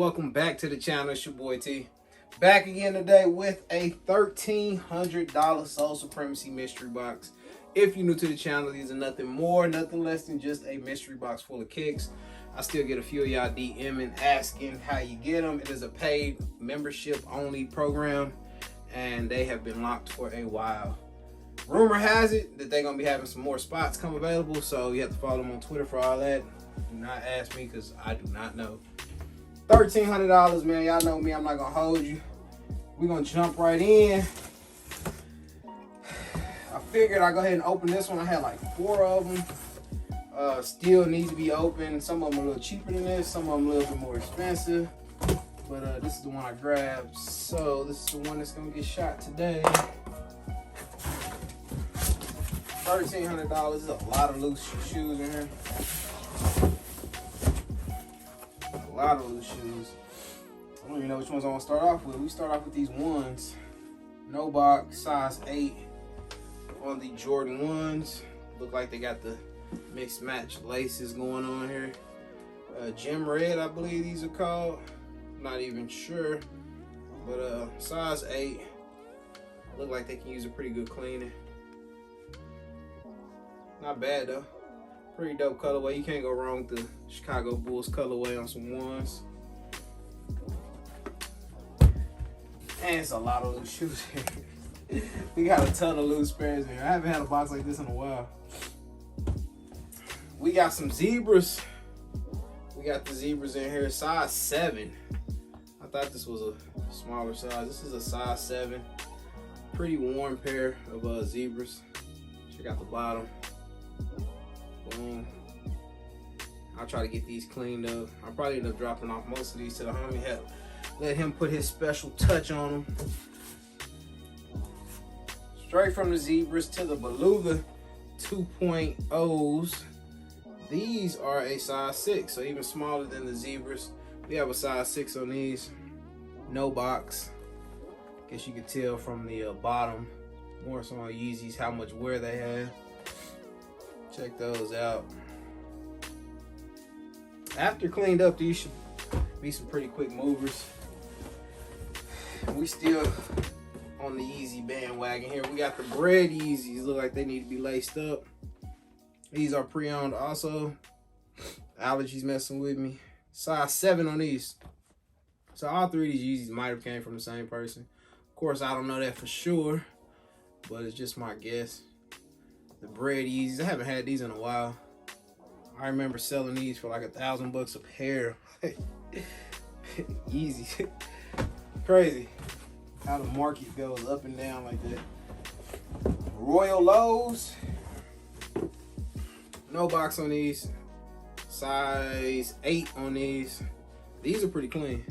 welcome back to the channel. It's your boy T. Back again today with a $1,300 Soul Supremacy mystery box. If you're new to the channel, these are nothing more, nothing less than just a mystery box full of kicks. I still get a few of y'all DMing asking how you get them. It is a paid membership only program and they have been locked for a while. Rumor has it that they're gonna be having some more spots come available, so you have to follow them on Twitter for all that. Do not ask me because I do not know. $1,300, man. Y'all know me, I'm not gonna hold you. We're gonna jump right in. I figured I'd go ahead and open this one. I had like 4 of them. Still need to be open. Some of them are a little cheaper than this, some of them a little bit more expensive. But this is the one I grabbed. So this is the one that's gonna get shot today. $1,300. There's a lot of loose shoes in here. A lot of loose shoes. I don't even know which ones I want to start off with. We start off with these ones. No box, size 8 on the Jordan 1s. Look like they got the mixed match laces going on here. Gem Red, I believe these are called. Not even sure. But size 8. Look like they can use a pretty good cleaning. Not bad though. Pretty dope colorway. You can't go wrong with the Chicago Bulls colorway on some ones. And it's a lot of loose shoes here. We got a ton of loose pairs here. I haven't had a box like this in a while. We got some zebras. We got the zebras in here, size 7. I thought this was a smaller size. This is a size 7. Pretty warm pair of zebras. Check out the bottom. Boom. I'll try to get these cleaned up. I'll probably end up dropping off most of these to the homie. Let him put his special touch on them. Straight from the zebras to the Beluga 2.0s. These are a size 6, so even smaller than the zebras. We have a size 6 on these. No box. Guess you could tell from the bottom, more so on Yeezys, how much wear they have. Check those out. After cleaned up, these should be some pretty quick movers. We still on the Yeezy bandwagon here. We got the bread Yeezys. Look like they need to be laced up. These are pre-owned also. Allergies messing with me. Size 7 on these. So all 3 of these Yeezys might have came from the same person. Of course, I don't know that for sure, but it's just my guess. The bread Yeezys, I haven't had these in a while. I remember selling these for like $1,000 a pair. Yeezys. Crazy how the market goes up and down like that. Royal Lows. No box on these. Size 8 on these. These are pretty clean.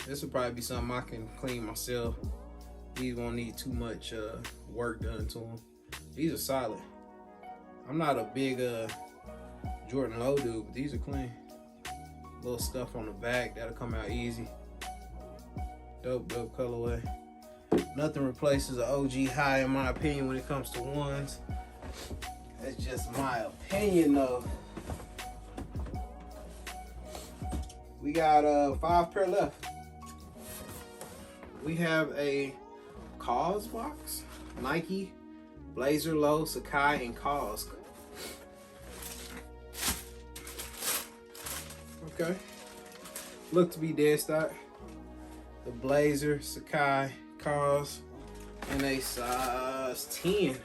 This will probably be something I can clean myself. These won't need too much work done to them. These are solid. I'm not a big Jordan Low dude, but these are clean. Little stuff on the back that'll come out easy. Dope colorway. Nothing replaces an OG high in my opinion when it comes to ones. That's just my opinion though. We got 5 pair left. We have a Cause box. Nike, Blazer Low, Sakai, and Cause. Okay. Look to be dead stock. The Blazer, Sakai, Cause, and a size 10.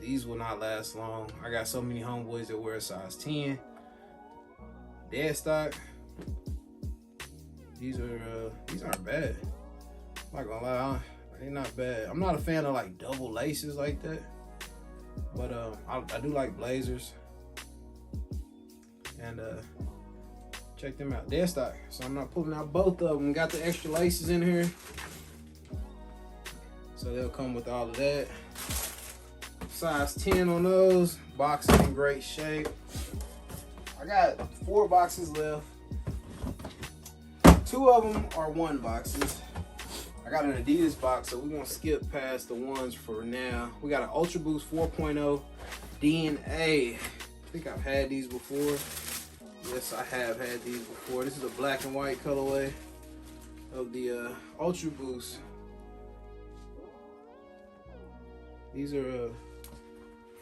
These will not last long. I got so many homeboys that wear a size 10. Dead stock. These aren't bad. I'm not gonna lie, they're not bad. I'm not a fan of like double laces like that, but I do like Blazers. And check them out, dead stock. So I'm not pulling out both of them. Got the extra laces in here, so they'll come with all of that. Size 10 on those. Box is in great shape. I got 4 boxes left. 2 of them are 1 boxes. I got an Adidas box, so we're gonna skip past the ones for now. We got an Ultra Boost 4.0 DNA. I think I've had these before. Yes, I have had these before. This is a black and white colorway of the Ultra Boost. These are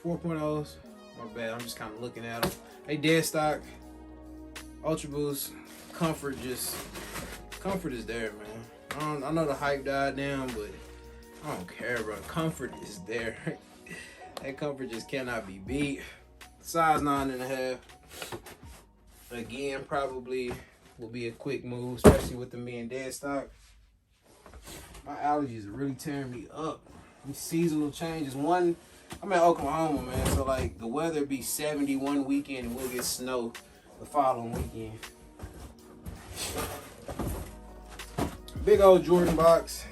4.0s. My bad, I'm just kind of looking at them. They dead stock. Ultra Boost. Comfort is there, man. I know the hype died down, but I don't care, bro. Comfort is there. That comfort just cannot be beat. Size 9.5. Again, probably will be a quick move, especially with them being dead stock. My allergies are really tearing me up. These seasonal changes. I'm in Oklahoma, man, so like the weather be 70 one weekend and we'll get snow the following weekend. Big old Jordan box.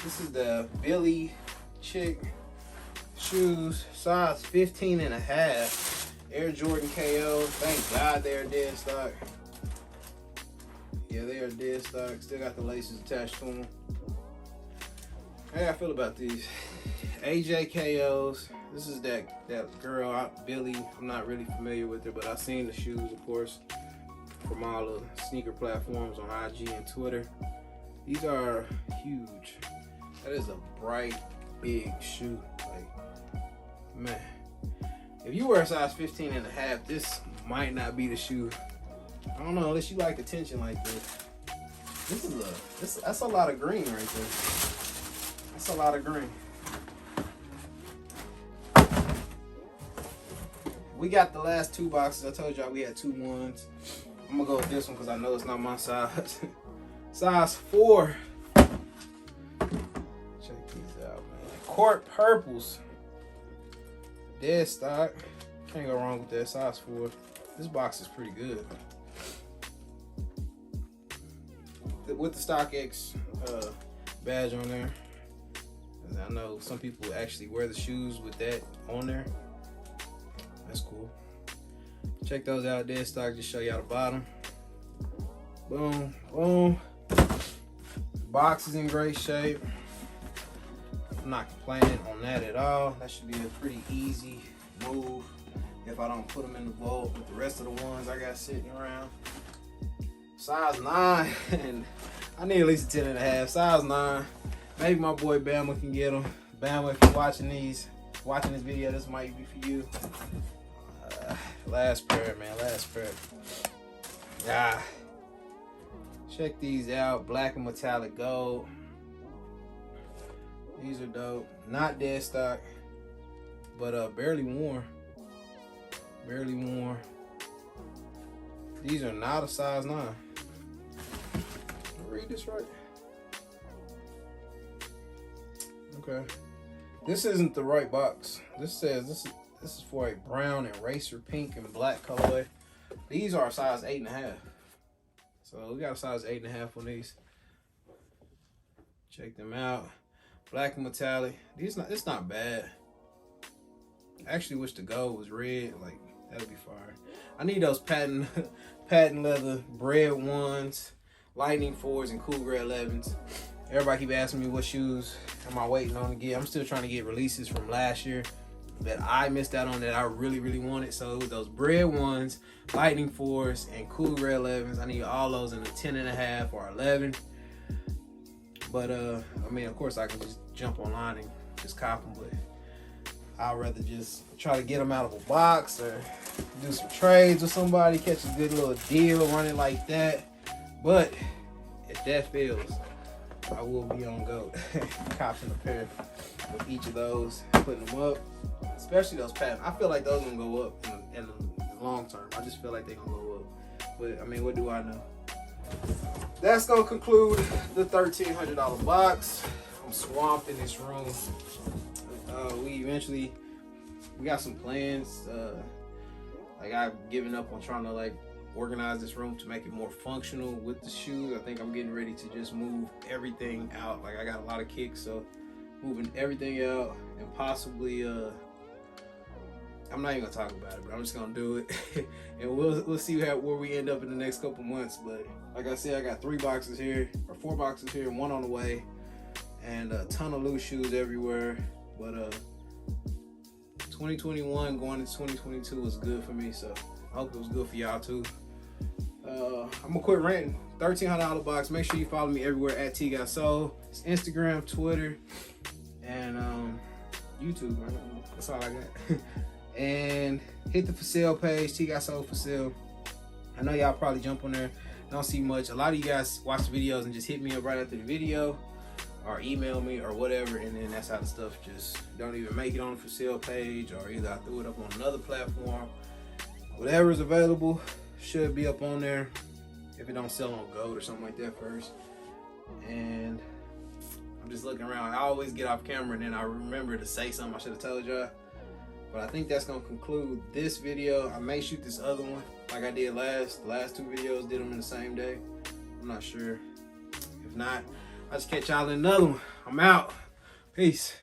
This is the Billy Chick shoes, size 15.5. Air Jordan KO. Thank God they're dead stock. Yeah, they are dead stock. Still got the laces attached to them. How I feel about these AJ KOs. This is that girl, Billy. I'm not really familiar with her, but I've seen the shoes, of course, from all the sneaker platforms on IG and Twitter. These are huge. That is a bright, big shoe. Like, man, if you wear a size 15.5, this might not be the shoe. I don't know, unless you like attention like this. That's a lot of green right there. That's a lot of green. We got the last two boxes. I told y'all we had 2 ones. I'm gonna go with this one because I know it's not my size. Size 4. Check these out, man. Court purples. Dead stock. Can't go wrong with that. Size 4. This box is pretty good. With the StockX badge on there. I know some people actually wear the shoes with that on there. That's cool. Check those out. Dead stock. Just show y'all the bottom. Boom, boom. Box is in great shape. I'm not complaining on that at all. That should be a pretty easy move if I don't put them in the vault with the rest of the ones I got sitting around. Size 9, and I need at least a 10.5. Size 9. Maybe my boy Bama can get them. Bama, if you're watching this video, this might be for you. Last pair, man. Last pair. Ah. Check these out. Black and metallic gold. These are dope. Not dead stock, but barely worn. Barely worn. These are not a size 9. Read this right. Okay. This isn't the right box. This says this is for a brown and racer pink and black colorway. These are a size 8.5. So we got a size 8.5 on these. Check them out. Black and metallic. It's not bad. I actually wish the gold was red. Like, that'd be fire. I need those patent leather bread ones, lightning 4s, and cool gray 11s. Everybody keep asking me what shoes am I waiting on to get. I'm still trying to get releases from last year that I missed out on that I really, really wanted. So it was those bread ones, lightning 4s, and cool gray 11s. I need all those in a 10.5 or 11. But I mean, of course I can just jump online and just cop them, but I'd rather just try to get them out of a box or do some trades with somebody, catch a good little deal, run it like that. But if that fails, I will be on go. Copping a pair of each of those, putting them up, especially those patent. I feel like those are gonna go up in the long term. I just feel like they're gonna go up. But I mean, what do I know? That's gonna conclude the $1,300 box. I'm swamped in this room. We got some plans. Like, I've given up on trying to like organize this room to make it more functional with the shoes. I think I'm getting ready to just move everything out. Like, I got a lot of kicks, so moving everything out and possibly I'm not even gonna talk about it, but I'm just gonna do it. And we'll see where we end up in the next couple months. But like I said, I got 3 boxes here, or 4 boxes here, 1 on the way, and a ton of loose shoes everywhere. But 2021 going into 2022 was good for me, so I hope it was good for y'all too. I'm gonna quit ranting. $1,300 box. Make sure you follow me everywhere at TGOTSOLE. It's Instagram, Twitter, and YouTube. That's all I got. And hit the for sale page, TGOTSOLE for sale. I know y'all probably jump on there, don't see much. A lot of you guys watch the videos and just hit me up right after the video, or email me or whatever, and then that's how the stuff just don't even make it on the for sale page, or either I threw it up on another platform. Whatever is available should be up on there, if it don't sell on Gold or something like that first. And I'm just looking around. I always get off camera and then I remember to say something I should have told y'all. But I think that's gonna conclude this video. I may shoot this other one like I did the last two videos, did them in the same day. I'm not sure. If not, I'll just catch y'all in another one. I'm out. Peace.